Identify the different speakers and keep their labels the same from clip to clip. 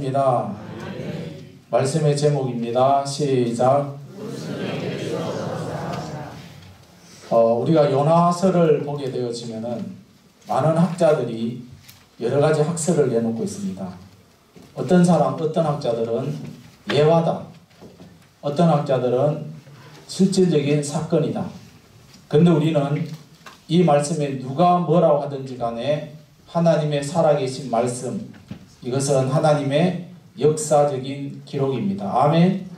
Speaker 1: 입니다. 말씀의 제목입니다. 시작. 우리가 요나서를 보게 되어지면은 많은 학자들이 여러 가지 학설을 내놓고 있습니다. 어떤 학자들은 예화다. 어떤 학자들은 실질적인 사건이다. 그런데 우리는 이 말씀에 누가 뭐라고 하든지 간에 하나님의 살아계신 말씀, 이것은 하나님의 역사적인 기록입니다. 아멘.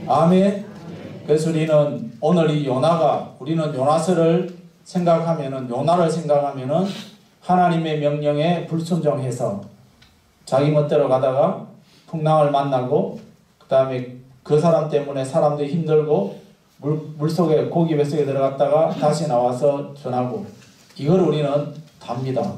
Speaker 1: 아멘. 그래서 우리는 오늘 이 우리는 요나서를 요나를 생각하면은 하나님의 명령에 불순종해서 자기 멋대로 가다가 풍랑을 만나고, 그 다음에 그 사람 때문에 사람들이 힘들고 물속에 고기 뱃속에 들어갔다가 다시 나와서 전하고, 이걸 우리는 답니다.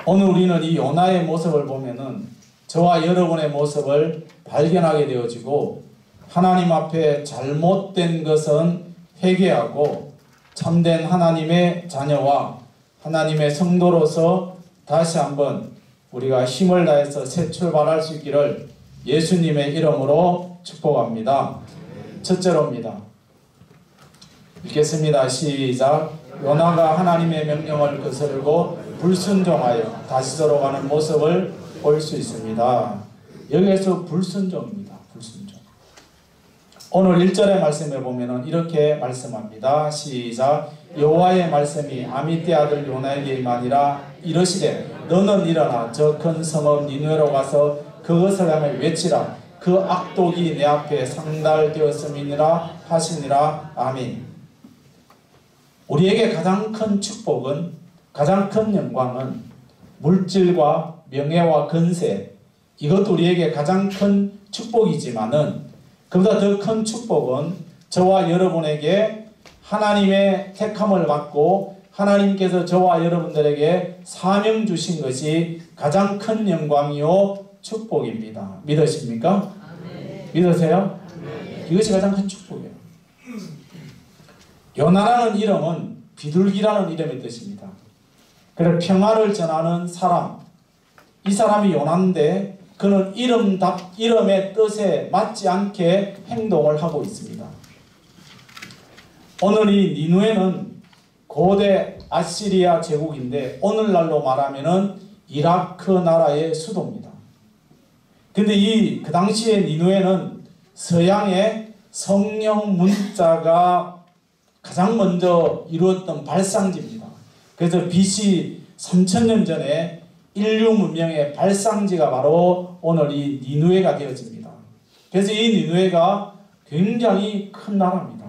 Speaker 1: 오늘 우리는 이 요나의 모습을 보면은 저와 여러분의 모습을 발견하게 되어지고, 하나님 앞에 잘못된 것은 회개하고 참된 하나님의 자녀와 하나님의 성도로서 다시 한번 우리가 힘을 다해서 새 출발할 수 있기를 예수님의 이름으로 축복합니다. 첫째로입니다. 읽겠습니다. 시작. 요나가 하나님의 명령을 거스르고 불순종하여 다시서로 가는 모습을 볼 수 있습니다. 여기에서 불순종입니다. 불순종. 오늘 1절의 말씀에 보면은 이렇게 말씀합니다. 시작. 여호와의 말씀이 아미떼 아들 요나에게 임하니라. 이르시되 너는 일어나 저 큰 성읍 니느웨로 가서 그것을 향해 외치라. 그 악독이 내 앞에 상달되었음이니라 하시니라. 아멘. 우리에게 가장 큰 축복은, 가장 큰 영광은 물질과 명예와 권세, 이것도 우리에게 가장 큰 축복이지만은 그보다 더 큰 축복은 저와 여러분에게 하나님의 택함을 받고 하나님께서 저와 여러분들에게 사명 주신 것이 가장 큰 영광이요 축복입니다. 믿으십니까? 네. 믿으세요? 네. 이것이 가장 큰 축복이에요. 요나라는 이름은 비둘기라는 이름의 뜻입니다. 그래서 평화를 전하는 사람, 이 사람이 요나인데 그는 이름의 뜻에 맞지 않게 행동을 하고 있습니다. 오늘 이 니느웨는 고대 아시리아 제국인데 오늘날로 말하면은 이라크 나라의 수도입니다. 근데 그 당시에 니느웨는 서양의 성령 문자가 가장 먼저 이루었던 발상지입니다. 그래서 BC 3000년 전에 인류 문명의 발상지가 바로 오늘 이 니느웨가 되어집니다. 그래서 이 니느웨가 굉장히 큰 나라입니다.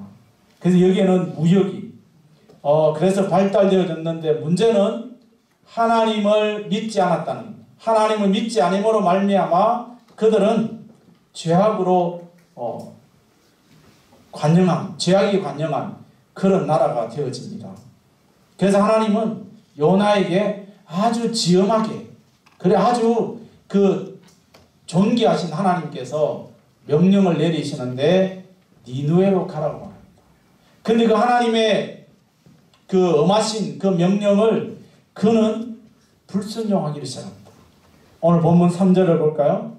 Speaker 1: 그래서 여기에는 무역이 그래서 발달되어졌는데, 문제는 하나님을 믿지 않았다는, 하나님을 믿지 않음으로 말미암아 그들은 죄악으로 죄악이 관영한 그런 나라가 되어집니다. 그래서 하나님은 요나에게 아주 지엄하게, 아주 존귀하신 하나님께서 명령을 내리시는데 니느웨로 가라고 합니다. 근데 그 하나님의 엄하신 그 명령을 그는 불순종하기를 시작합니다. 오늘 본문 3절을 볼까요?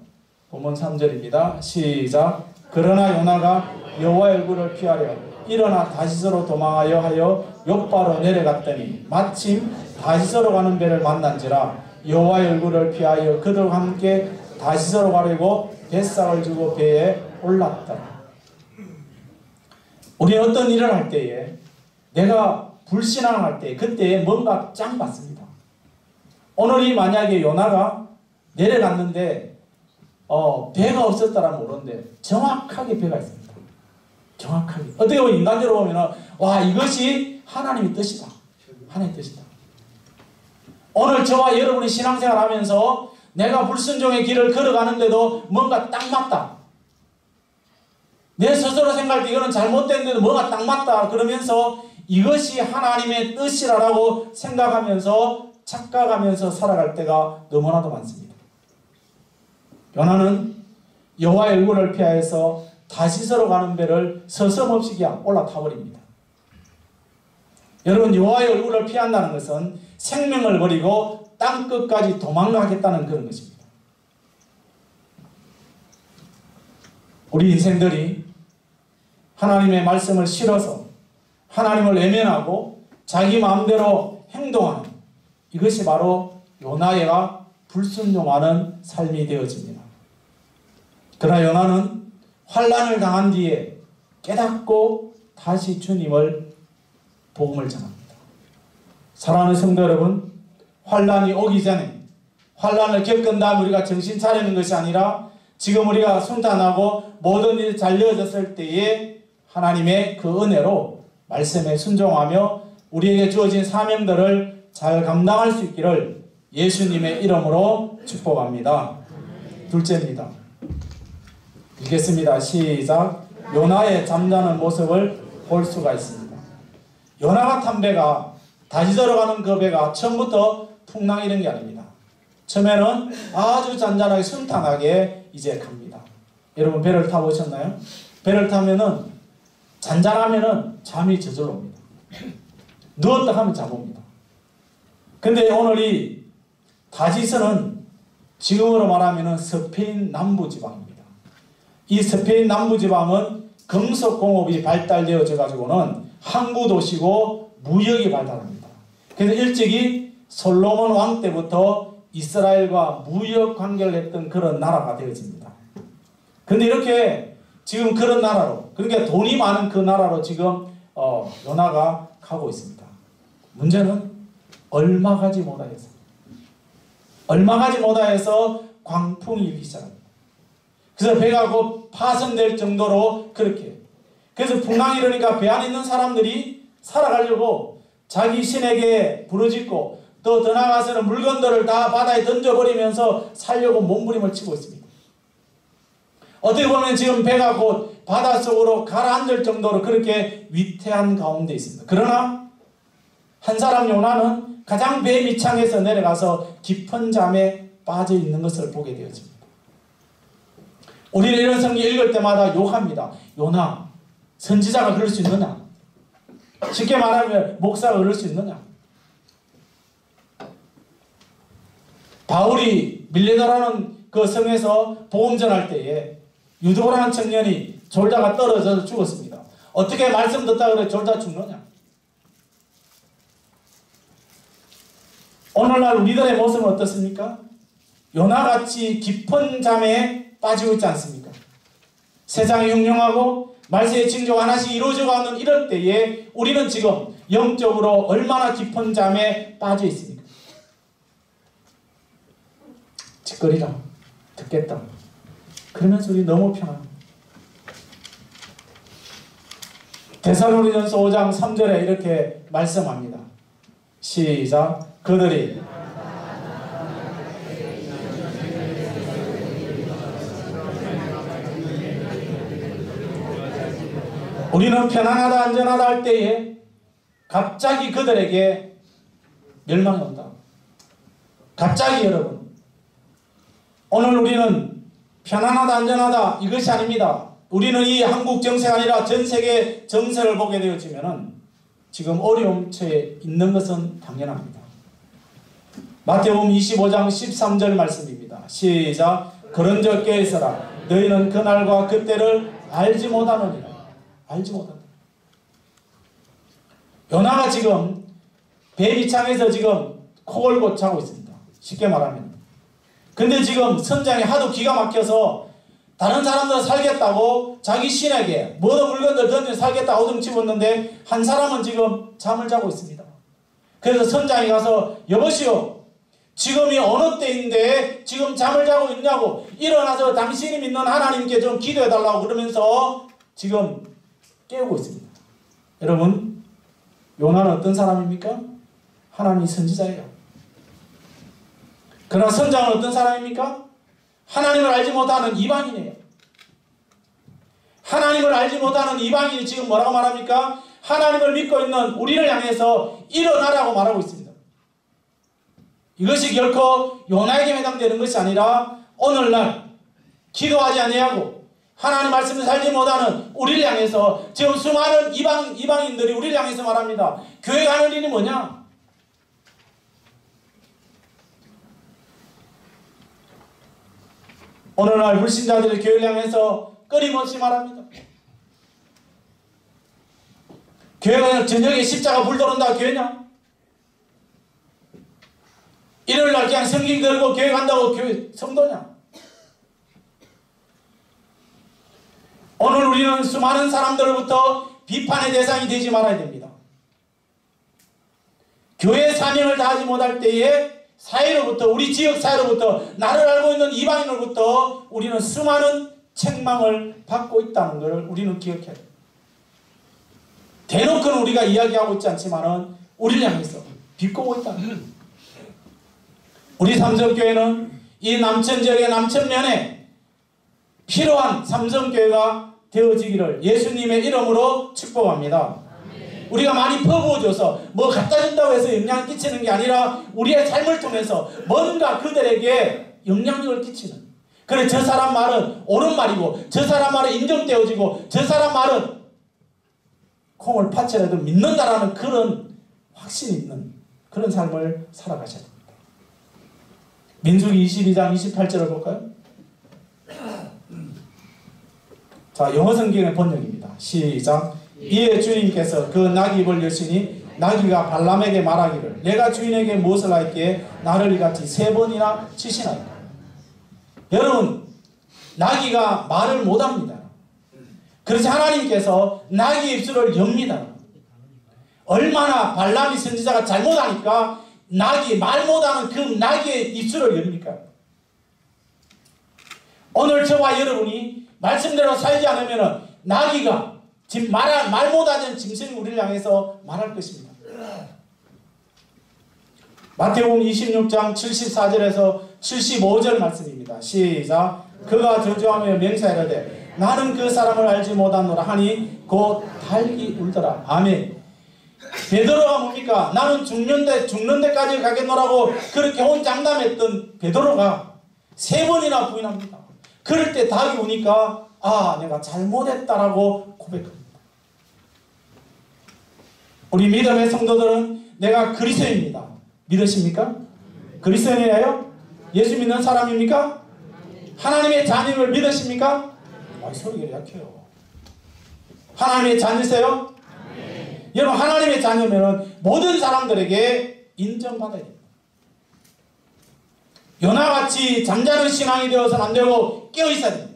Speaker 1: 본문 3절입니다. 시작. 그러나 요나가 여호와의 얼굴을 피하려 일어나 다시서로 도망하여 하여 욥바로 내려갔더니 마침 다시서로 가는 배를 만난지라. 여호와의 얼굴을 피하여 그들과 함께 다시서로 가려고 뱃삭을 주고 배에 올랐더라. 우리는 어떤 일을 할 때에, 내가 불신앙할 때, 그때에 뭔가 짱 받습니다. 오늘이 만약에 요나가 내려갔는데 배가 없었다라면 모르는데 정확하게 배가 있습니다. 정확하게. 어떻게 보면 인간적으로 보면 와, 이것이 하나님의 뜻이다. 하나님의 뜻이다. 오늘 저와 여러분이 신앙생활 하면서 내가 불순종의 길을 걸어가는데도 뭔가 딱 맞다. 내 스스로 생각할 때 이거는 잘못됐는데도 뭐가 딱 맞다. 그러면서 이것이 하나님의 뜻이라고 생각하면서 착각하면서 살아갈 때가 너무나도 많습니다. 요나는 여호와의 얼굴을 피하여서 다시서로 가는 배를 서슴없이 그냥 올라타버립니다. 여러분, 여호와의 얼굴을 피한다는 것은 생명을 버리고 땅끝까지 도망가겠다는 그런 것입니다. 우리 인생들이 하나님의 말씀을 싫어서 하나님을 외면하고 자기 마음대로 행동하는 이것이 바로 요나가 불순종하는 삶이 되어집니다. 그러나 요나는 환난을 당한 뒤에 깨닫고 다시 주님을 복음을 전합니다. 사랑하는 성도 여러분, 환난이 오기 전에 환난을 겪은 다음 우리가 정신 차리는 것이 아니라 지금 우리가 순탄하고 모든 일이 잘 이어졌을 때에 하나님의 그 은혜로 말씀에 순종하며 우리에게 주어진 사명들을 잘 감당할 수 있기를 예수님의 이름으로 축복합니다. 둘째입니다. 읽겠습니다. 시작. 요나의 잠자는 모습을 볼 수가 있습니다. 요나가 탄 배가 다시저로 가는 그 배가 처음부터 풍랑 이런 게 아닙니다. 처음에는 아주 잔잔하게 순탄하게 이제 갑니다. 여러분 배를 타보셨나요? 배를 타면은 잔잔하면은 잠이 저절로 옵니다. 누웠다 하면 잠 옵니다. 근데 오늘 이 다지스는 지금으로 말하면은 스페인 남부지방입니다. 이 스페인 남부지방은 금속공업이 발달되어져 가지고는 항구도시고 무역이 발달합니다. 그래서 일찍이 솔로몬 왕 때부터 이스라엘과 무역 관계를 했던 그런 나라가 되어집니다. 근데 이렇게 지금 그런 나라로, 그러니까 돈이 많은 그 나라로 지금 요나가 가고 있습니다. 문제는 얼마 가지 못하여서 광풍이 일기 시작합니다. 그래서 배가 곧 파손될 정도로 그렇게. 그래서 풍랑이 일으니까 배 안에 있는 사람들이 살아가려고 자기 신에게 부르짖고 또 더 나아가서는 물건들을 다 바다에 던져버리면서 살려고 몸부림을 치고 있습니다. 어떻게 보면 지금 배가 곧 바닷속으로 가라앉을 정도로 그렇게 위태한 가운데 있습니다. 그러나 한 사람 요나는 가장 배 밑창에서 내려가서 깊은 잠에 빠져 있는 것을 보게 되어집니다. 우리는 이런 성경 읽을 때마다 욕합니다. 요나, 선지자가 그럴 수 있느냐? 쉽게 말하면 목사가 그럴 수 있느냐? 바울이 밀레도라는 그 성에서 복음 전할 때에 유도라는 청년이 졸다가 떨어져서 죽었습니다. 어떻게 말씀 듣다 그래 졸다 죽느냐? 오늘날 우리들의 모습은 어떻습니까? 요나같이 깊은 잠에 빠지고 있지 않습니까? 세상이 흉흉하고 말세의 징조가 하나씩 이루어져가는 이럴 때에 우리는 지금 영적으로 얼마나 깊은 잠에 빠져 있습니까? 짓거리라 듣겠다. 그러면서 우리 너무 편합니다. 데살로니전서 5장 3절에 이렇게 말씀합니다. 시작. 그들이 우리는 편안하다 안전하다 할 때에 갑자기 그들에게 멸망이 온다. 갑자기 여러분, 오늘 우리는 편안하다 안전하다 이것이 아닙니다. 우리는 이 한국 정세가 아니라 전 세계 정세를 보게 되어지면은 지금 어려움 처에 있는 것은 당연합니다. 마태복음 25장 13절 말씀입니다. 시작. 그런즉 깨어있어라. 너희는 그날과 그때를 알지 못하느니라. 알지 못한다. 요나가 지금 배 밑창에서 지금 코 골고 자고 있습니다. 쉽게 말하면. 근데 지금 선장이 하도 기가 막혀서 다른 사람들 살겠다고 자기 신에게 모든 물건들 던져 살겠다고 호둥치고 한 사람은 지금 잠을 자고 있습니다. 그래서 선장이 가서 여보시오, 지금이 어느 때인데 지금 잠을 자고 있냐고, 일어나서 당신이 믿는 하나님께 좀 기도해달라고 그러면서 지금 깨우고 있습니다. 여러분, 요나는 어떤 사람입니까? 하나님이 선지자예요. 그러나 선장은 어떤 사람입니까? 하나님을 알지 못하는 이방인이에요. 하나님을 알지 못하는 이방인이 지금 뭐라고 말합니까? 하나님을 믿고 있는 우리를 향해서 일어나라고 말하고 있습니다. 이것이 결코 요나에게 해당되는 것이 아니라 오늘날 기도하지 아니하고 하나님 말씀을 살지 못하는 우리를 향해서 지금 수많은 이방인들이 우리를 향해서 말합니다. 교회 가는 일이 뭐냐? 오늘날 불신자들이 교회를 향해서 끊임없이 말합니다. 교회가 그냥 저녁에 십자가 불 들어온다 교회냐? 일요일날 그냥 성경 들고 교회 간다고 교회 성도냐? 오늘 우리는 수많은 사람들로부터 비판의 대상이 되지 말아야 됩니다. 교회 사명을 다하지 못할 때에 사회로부터, 우리 지역 사회로부터, 나를 알고 있는 이방인으로부터 우리는 수많은 책망을 받고 있다는 것을 우리는 기억해야 돼요. 대놓고는 우리가 이야기하고 있지 않지만은 우리를 향해서 비꼬고 있다는 거예요. 우리 삼성교회는 이 남천지역의 남천면에 필요한 삼성교회가 되어지기를 예수님의 이름으로 축복합니다. 우리가 많이 퍼부어줘서 뭐 갖다 준다고 해서 영향을 끼치는 게 아니라 우리의 삶을 통해서 뭔가 그들에게 영향력을 끼치는, 그래 저 사람 말은 옳은 말이고 저 사람 말은 인정되어지고 저 사람 말은 콩을 파채라도 믿는다라는 그런 확신이 있는 그런 삶을 살아가셔야 됩니다. 민수기 22장 28절을 볼까요? 자, 영어 성경의 번역입니다. 시작. 이에 주님께서 그 나귀입을 여시니 나귀가 발람에게 말하기를 내가 주인에게 무엇을 할기에 나를 이같이 3번이나 치시나이까. 여러분, 나귀가 말을 못합니다. 그래서 하나님께서 나귀 입술을 엽니다. 얼마나 발람이 선지자가 잘못하니까 나귀, 말 못하는 그 나귀의 입술을 엽니까? 오늘 저와 여러분이 말씀대로 살지 않으면 나귀가 지금 말 못하는 짐승이 우리를 향해서 말할 것입니다. 마태복음 26장 74절에서 75절 말씀입니다. 시작. 그가 저주하며 맹세하려되 나는 그 사람을 알지 못하노라 하니 곧 달기 울더라. 아멘. 베드로가 뭡니까? 나는 죽는 데까지 가겠노라고 그렇게 혼장담했던 베드로가 3번이나 부인합니다. 그럴 때 닭이 우니까 아, 내가 잘못했다라고 고백합니다. 우리 믿음의 성도들은 내가 그리스도인입니다. 믿으십니까? 그리스도인이에요? 예수 믿는 사람입니까? 하나님의 자녀를 믿으십니까? 아, 소리가 약해요. 하나님의 자녀세요? 여러분, 하나님의 자녀면 모든 사람들에게 인정받아야 됩니다. 요나같이 잠자는 신앙이 되어서는 안 되고 깨어있어야 됩니다.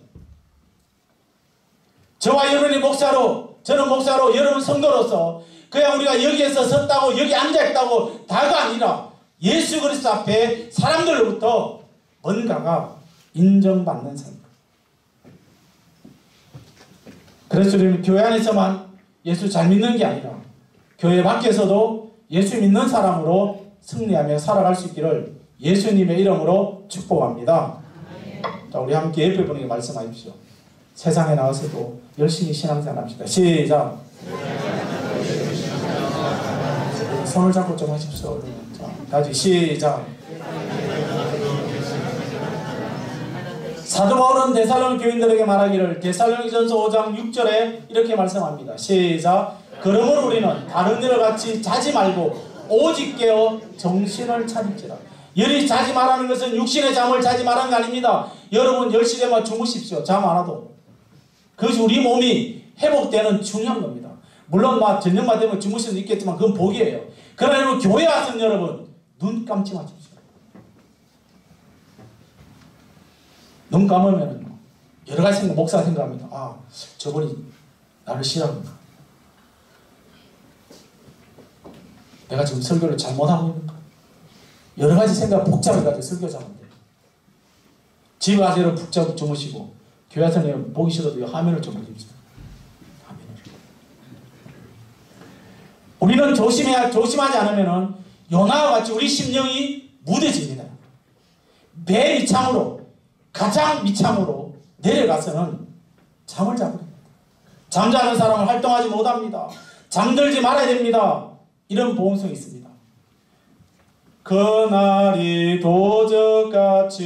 Speaker 1: 저와 여러분이 목사로, 저는 목사로, 여러분 성도로서 그냥 우리가 여기에서 섰다고 여기 앉아있다고 다가 아니라 예수 그리스도 앞에 사람들로부터 뭔가가 인정받는 삶. 그래서 우리는 교회 안에서만 예수 잘 믿는 게 아니라 교회 밖에서도 예수 믿는 사람으로 승리하며 살아갈 수 있기를 예수님의 이름으로 축복합니다. 자, 우리 함께 옆에 분에게 말씀하십시오. 세상에 나와서도 열심히 신앙생활 합시다. 시작. 손을 잡고 좀 하십시오. 자, 다시 시작. 사도 바울은 데살로니가 교인들에게 말하기를 데살로니가전서 5장 6절에 이렇게 말씀합니다. 시작. 그러므로 우리는 다른 일을 같이 자지 말고 오직 깨어 정신을 차릴지라. 열이 자지 말라는 것은 육신의 잠을 자지 말라는 게 아닙니다. 여러분 10시 되면 주무십시오. 잠 안 와도. 그것이 우리 몸이 회복되는 중요한 겁니다. 물론 저녁만 되면 주무실 수 있겠지만 그건 복이에요. 그러나 여러분 교회 와서는 여러분 눈 감지 마십시오. 눈 감으면 여러 가지 생각, 목사가 생각합니다. 아, 저분이 나를 싫어합니다. 내가 지금 설교를 잘못하고 있는가? 여러 가지 생각 복잡해가지고 설교 잘 안 돼요. 집에 가서 여러분 푹 자고 주무시고 교회 와서 보기 싫어도 화면을 좀 보십시오. 우리는 조심하지 않으면 요나와 같이 우리 심령이 무뎌집니다. 배 밑창으로, 가장 밑창으로 내려가서는 잠을 자버립니다. 잠자는 사람은 활동하지 못합니다. 잠들지 말아야 됩니다. 이런 보험성이 있습니다. 그날이 도적같이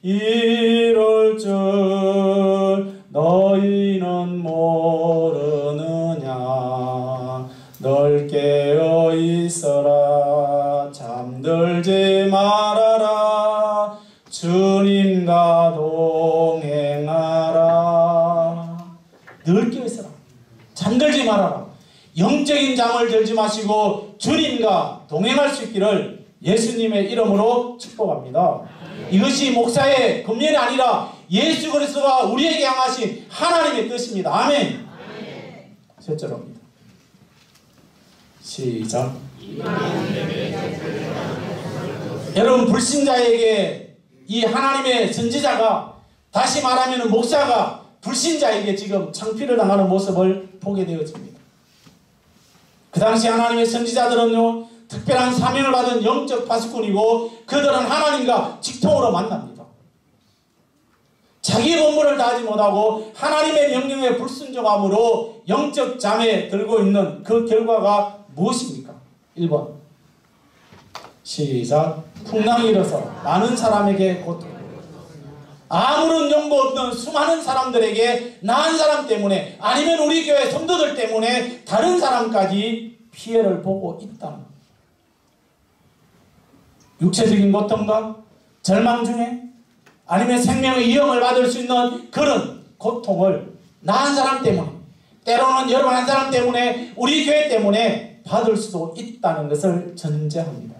Speaker 1: 이룰 줄 너희는 모르느냐. 널 깨어 있어라. 잠들지 말아라. 주님과 동행하라. 늘 깨어있어라. 잠들지 말아라. 영적인 잠을 들지 마시고 주님과 동행할 수 있기를 예수님의 이름으로 축복합니다. 이것이 목사의 금연이 아니라 예수 그리스도가 우리에게 향하신 하나님의 뜻입니다. 아멘. 셋째로입니다. 시작. 여러분, 불신자에게 이 하나님의 선지자가, 다시 말하면 목사가 불신자에게 지금 창피를 당하는 모습을 보게 되어집니다. 그 당시 하나님의 선지자들은요, 특별한 사명을 받은 영적 파수꾼이고 그들은 하나님과 직통으로 만납니다. 자기 본분을 다하지 못하고 하나님의 명령에 불순종함으로 영적 잠에 들고 있는 그 결과가 무엇입니까? 1번. 시작. 풍랑이 일어서 많은 사람에게 고통. 아무런 연고 없는 수많은 사람들에게, 나한 사람 때문에, 아니면 우리 교회 성도들 때문에 다른 사람까지 피해를 보고 있다는 것. 육체적인 고통과 절망 중에, 아니면 생명의 위험을 받을 수 있는 그런 고통을 나한 사람 때문에, 때로는 여러분 한 사람 때문에, 우리 교회 때문에 받을 수도 있다는 것을 전제합니다.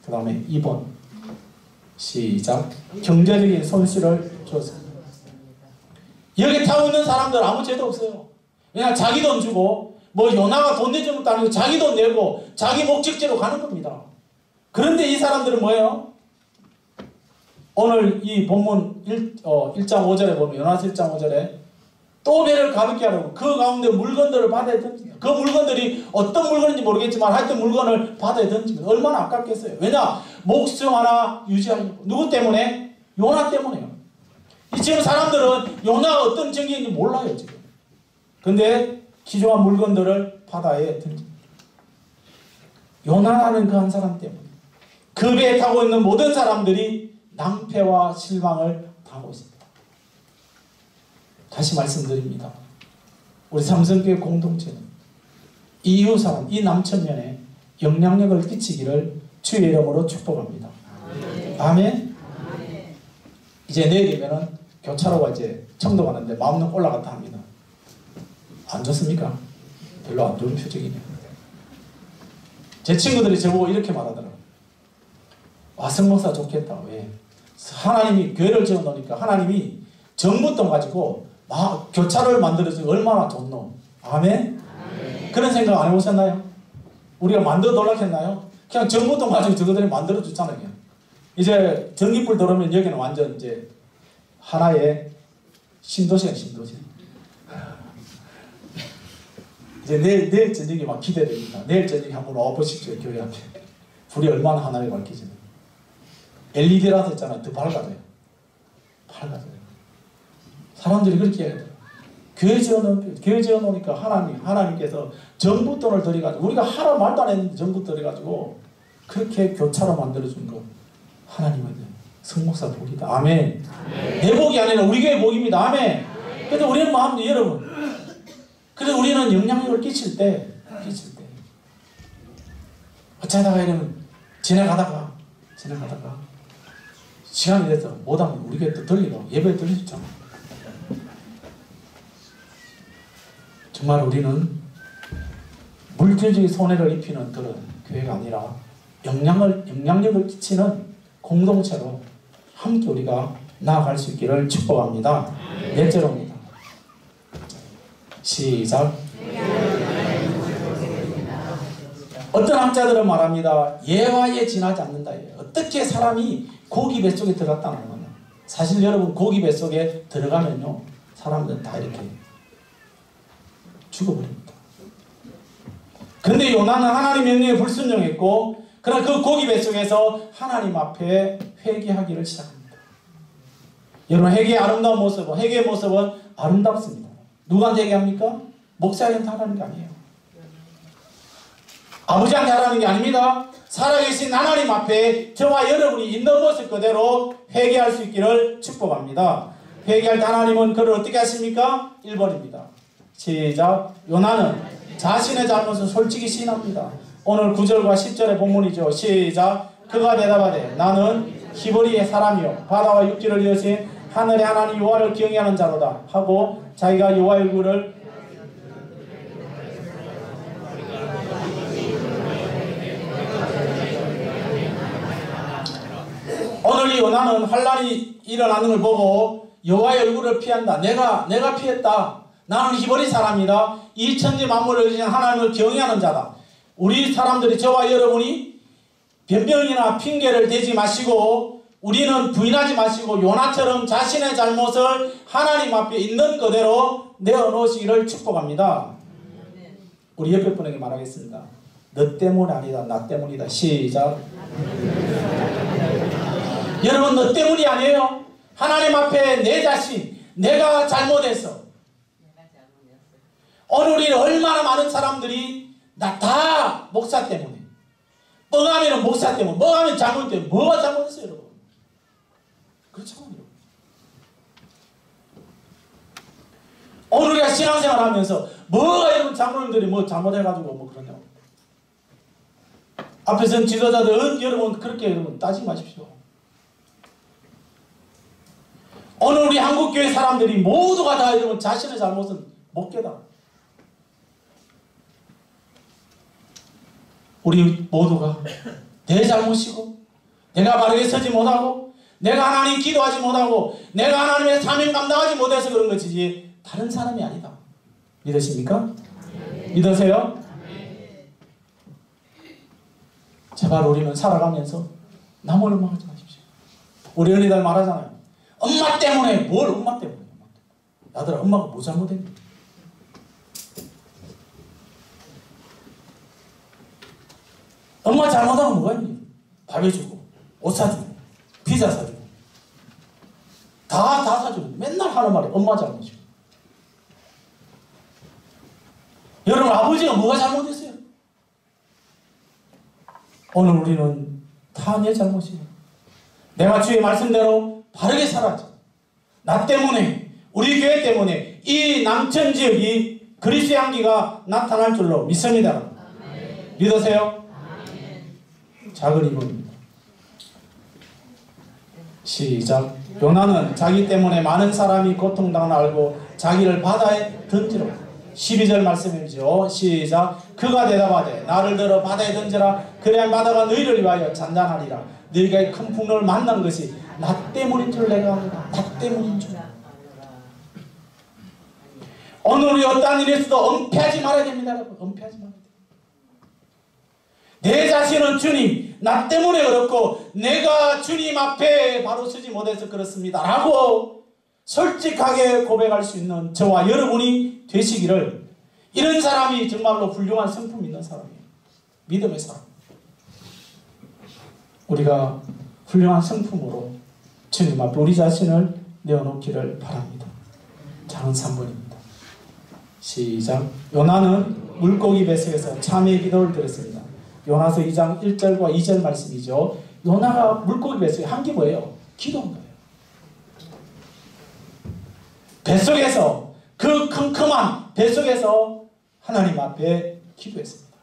Speaker 1: 그 다음에 2번. 시작. 경제적인 손실을 줬습니다. 여기 타고 있는 사람들 아무 죄도 없어요. 그냥 자기 돈 주고, 뭐 요나가 돈 내주는 것도 아니고 자기 돈 내고 자기 목적지로 가는 겁니다. 그런데 이 사람들은 뭐예요? 오늘 이 본문 1장 5절에 보면, 요나서 1장 5절에 또 배를 가볍게 하라고 그 가운데 물건들을 바다에 던집니다. 그 물건들이 어떤 물건인지 모르겠지만 하여튼 물건을 바다에 던집니다. 얼마나 아깝겠어요. 왜냐? 목숨 하나 유지하려고. 누구 때문에? 요나 때문에요. 지금 사람들은 요나가 어떤 정기인지 몰라요 지금. 근데 귀중한 물건들을 바다에 던집니다. 요나라는 그 한 사람 때문에 그 배에 타고 있는 모든 사람들이 낭패와 실망을 당하고 있습니다. 다시 말씀드립니다. 우리 삼성교회 공동체는 이웃 사람, 이 남천년에 영향력을 끼치기를 주의 이름으로 축복합니다. 아멘. 이제 내일이면은 교차로가 이제 청도 가는데 마음은 올라갔다 합니다. 안 좋습니까? 별로 안 좋은 표정이네요. 제 친구들이 저보고 이렇게 말하더라고요. 성목사 좋겠다. 왜? 하나님이 교회를 지어 놓으니까 하나님이 정부돈 가지고 막 교차로를 만들어서 얼마나 좋노. 아멘? 아멘. 그런 생각 안 해보셨나요? 우리가 만들어 놀라겠나요? 그냥 정부돈 가지고 저거들이 만들어 주잖아요. 그냥. 이제 전기불 들어오면 여기는 완전 이제 하나의 신도시야, 신도시. 이제 내일 저녁이 막 기대됩니다. 내일 저녁에 한번 와보십시오, 교회 앞에. 불이 얼마나 하나에 밝히지. LED라서 있잖아요. 더 밝아져요. 밝아져요. 사람들이 그렇게 해야 돼요. 교회 지어놓으니까 하나님께서 정부돈을 들여가지고, 우리가 하라 말도 안 했는데 정부 들여가지고 그렇게 교차로 만들어준 거 하나님은 성목사 복이다. 아멘. 내 복이 아니라 우리 교회 복입니다. 아멘. 그래서 우리는 마음도 여러분, 그래서 우리는 영향력을 끼칠 때 어쩌다가 이러면 지나가다가 시간이 돼서 못하면 우리 교회 또 들리고 예배에 들릴 수 있잖아. 정말 우리는 물질적인 손해를 입히는 그런 교회가 아니라 영향력을 끼치는 공동체로 함께 우리가 나아갈 수 있기를 축복합니다. 넷째로입니다. 시작. 어떤 학자들은 말합니다. 예화에 지나지 않는다. 어떻게 사람이 고기 뱃속에 들어갔다는 거냐. 사실 여러분, 고기 뱃속에 들어가면요, 사람들은 다 이렇게 죽어버립니다. 그런데 요나는 하나님 명령에 불순종했고, 그러나 그 고기 뱃속에서 하나님 앞에 회개하기를 시작합니다. 여러분, 회개의 아름다운 모습은, 회개의 모습은 아름답습니다. 누구한테 회개합니까? 목사한테 하라는 게 아니에요. 아버지한테 하라는 게 아닙니다. 살아계신 하나님 앞에 저와 여러분이 있는 모습 그대로 회개할 수 있기를 축복합니다. 회개할 때 하나님은 그를 어떻게 하십니까? 1번입니다. 시작. 요나는 자신의 잘못을 솔직히 시인합니다. 오늘 9절과 10절의 본문이죠. 시작. 그가 대답하되 나는 히브리의 사람이요 바다와 육지를 지으신 하늘의 하나님 여호와를 경외하는 자로다 하고 자기가 여호와의 얼굴을 오늘 이 요나는 환란이 일어나는 걸 보고 여호와의 얼굴을 피한다. 내가 피했다. 나는 희버린 사람이다. 이 천지 만물을 지은 하나님을 경외하는 자다. 우리 사람들이 저와 여러분이 변명이나 핑계를 대지 마시고 우리는 부인하지 마시고 요나처럼 자신의 잘못을 하나님 앞에 있는 그대로 내어놓으시기를 축복합니다. 우리 옆에 분에게 말하겠습니다. 너 때문 아니다. 나 때문이다. 시작. 여러분 너 때문이 아니에요. 하나님 앞에 내 자신 내가 잘못했어. 오늘 우리는 얼마나 많은 사람들이 나 다 목사 때문에 뻥하면 목사 때문에 뻥하면 잘못 때문에 뭐가 잘못했어요 여러분. 그렇잖아요. 오늘 우리가 신앙생활 하면서 뭐가 여러분 장로님들이 뭐 잘못해가지고 뭐 그러냐고 앞에서는 지도자들 여러분 그렇게 여러분 따지지 마십시오. 오늘 우리 한국교회 사람들이 모두가 다 여러분 자신의 잘못은 못 깨달아. 우리 모두가 내 잘못이고 내가 바르게 서지 못하고 내가 하나님 기도하지 못하고 내가 하나님의 사명 감당하지 못해서 그런 것이지 다른 사람이 아니다. 믿으십니까? 믿으세요? 제발 우리는 살아가면서 남을 원망하지 마십시오. 우리 어린이들 말하잖아요. 엄마 때문에 뭘 엄마 때문에 야들아 엄마가 뭐 잘못했니? 엄마 잘못하면 뭐가 있니? 밥 해주고 옷 사주고 피자 사주고 다 사주고 맨날 하는 말이 엄마 잘못이고 여러분 아버지가 뭐가 잘못했어요? 오늘 우리는 다 내 잘못이에요. 내가 주의 말씀대로 바르게 살아야죠. 나 때문에 우리 교회 때문에 이 남천 지역이 그리스도의 향기가 나타날 줄로 믿습니다. 아멘. 믿으세요? 아멘. 작은 이분입니다. 시작. 요나는 자기 때문에 많은 사람이 고통당을 알고 자기를 바다에 던지러 12절 말씀이죠. 시작. 그가 대답하되 나를 들어 바다에 던져라. 그래야 바다가 너희를 위하여 잔잔하리라. 너희가 큰 풍랑을 만난 것이 나 때문인 줄 내가 압니다. 나 때문인 줄. 오늘 우리 어떠한 일에서도 은폐하지 말아야 됩니다. 여러분. 은폐하지 말아야 됩니다. 내 자신은 주님 나 때문에 그렇고 내가 주님 앞에 바로 서지 못해서 그렇습니다 라고 솔직하게 고백할 수 있는 저와 여러분이 되시기를. 이런 사람이 정말로 훌륭한 성품 있는 사람이에요. 믿음의 사람. 우리가 훌륭한 성품으로 주님 앞에 우리 자신을 내어놓기를 바랍니다. 작은 3번입니다. 시작. 요나는 물고기 뱃속에서 참회의 기도를 드렸습니다. 요나서 2장 1절과 2절 말씀이죠. 요나가 물고기 뱃속에 한 게 뭐예요? 기도한 거예요. 뱃속에서 그 컴컴한 뱃속에서 하나님 앞에 기도했습니다.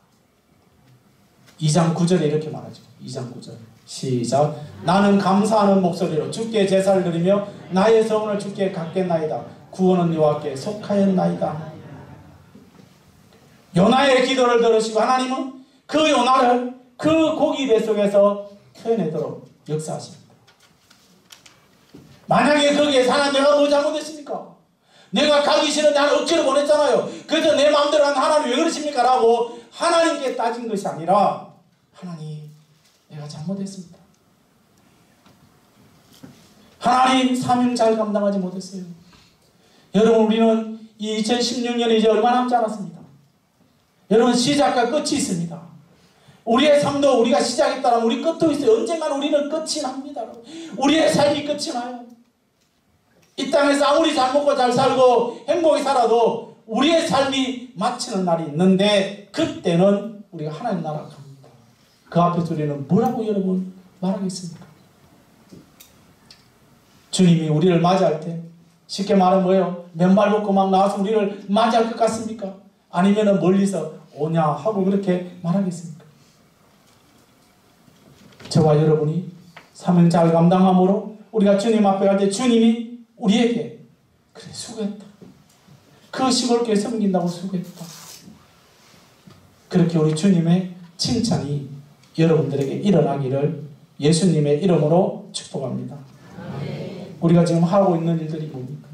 Speaker 1: 2장 9절에 이렇게 말하죠. 2장 9절 시작. 나는 감사하는 목소리로 주께 제사를 드리며 나의 소원을 주께 갖겠나이다. 구원은 여호와께 속하였나이다. 요나의 기도를 들으시고 하나님은 그 요나를 그 고기 뱃속에서 태어내도록 역사하십니다. 만약에 거기에 하나님 내가 뭐 잘못했습니까? 내가 가기 싫은데 하나님 억지로 보냈잖아요. 그래서 내 마음대로 한 하나님 왜 그러십니까? 라고 하나님께 따진 것이 아니라 하나님 내가 잘못했습니다. 하나님 사명 잘 감당하지 못했어요. 여러분 우리는 이 2016년이 이제 얼마 남지 않았습니다. 여러분 시작과 끝이 있습니다. 우리의 삶도 우리가 시작했다면 우리 끝도 있어요. 언젠간 우리는 끝이 납니다. 우리의 삶이 끝이 나요. 이 땅에서 아무리 잘 먹고 잘 살고 행복히 살아도 우리의 삶이 마치는 날이 있는데 그때는 우리가 하나님 나라 갑니다. 그 앞에서 우리는 뭐라고 여러분 말하겠습니까? 주님이 우리를 맞이할 때 쉽게 말하면 뭐예요? 맨발 벗고 막 나와서 우리를 맞이할 것 같습니까? 아니면 멀리서 오냐 하고 그렇게 말하겠습니까? 저와 여러분이 사명 잘 감당함으로 우리가 주님 앞에 갈 때 주님이 우리에게 그래 수고했다. 그 시골교회 섬긴다고 수고했다. 그렇게 우리 주님의 칭찬이 여러분들에게 일어나기를 예수님의 이름으로 축복합니다. 우리가 지금 하고 있는 일들이 뭡니까?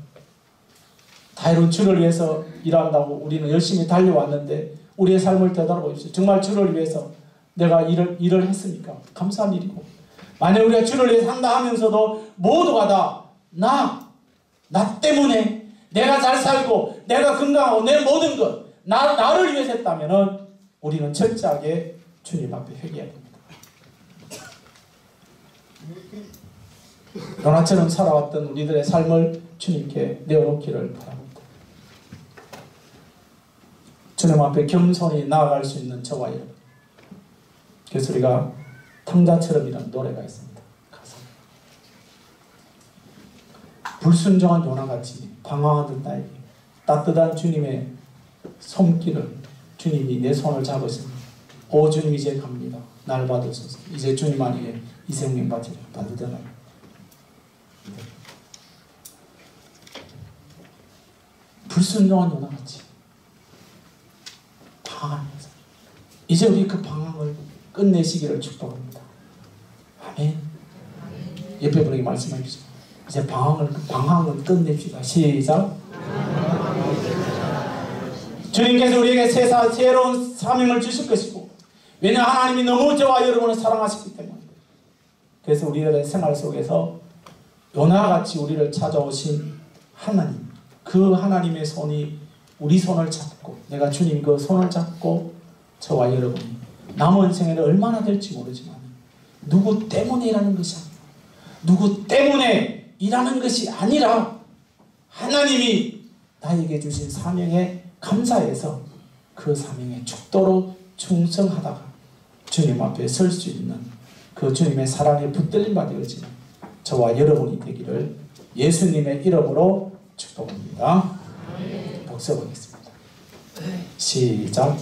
Speaker 1: 다 이런 주를 위해서 일한다고 우리는 열심히 달려왔는데 우리의 삶을 되돌아보십시오. 정말 주를 위해서 내가 일을 했습니까? 감사한 일이고, 만약 우리가 주를 위해서 한다 하면서도 모두가 다 나 때문에 내가 잘 살고 내가 건강하고 내 모든 것 나를 위해서 했다면 우리는 철저하게 주님 앞에 회개해야 됩니다. 요나처럼 살아왔던 우리들의 삶을 주님께 내어놓기를 바랍니다. 주님 앞에 겸손히 나아갈 수 있는 저와 여러분, 그래서 우리가 탕자처럼이라는 노래가 있습니다. 가사. 불순종한 요나같이 방황하던 나에게 따뜻한 주님의 손길을 주님이 내 손을 잡으십니다. 오 주님 이제 갑니다. 날 받으소서. 이제 주님 안에 이 생명 받으려나요? 불순종한 요나같이 방황하면서 이제 우리 그 방황을 끝내시기를 축복합니다. 아멘. 옆에 분에게 말씀해 주세요. 이제 방황을 끝냅시다. 시작. 주님께서 우리에게 새로운 사명을 주실 것이고, 왜냐하면 하나님이 너무 저와 여러분을 사랑하시기 때문에. 그래서 우리들의 생활 속에서 요나같이 우리를 찾아오신 하나님, 그 하나님의 손이 우리 손을 잡고, 내가 주님 그 손을 잡고 저와 여러분이 남은 생애를 얼마나 될지 모르지만 누구 때문에 일하는 것이 아니라, 누구 때문에 일하는 것이 아니라 하나님이 나에게 주신 사명에 감사해서 그 사명에 죽도록 충성하다가 주님 앞에 설 수 있는 그 주님의 사랑에 붙들림 받으시는 저와 여러분이 되기를 예수님의 이름으로 축복합니다. 복습하겠습니다. 시작.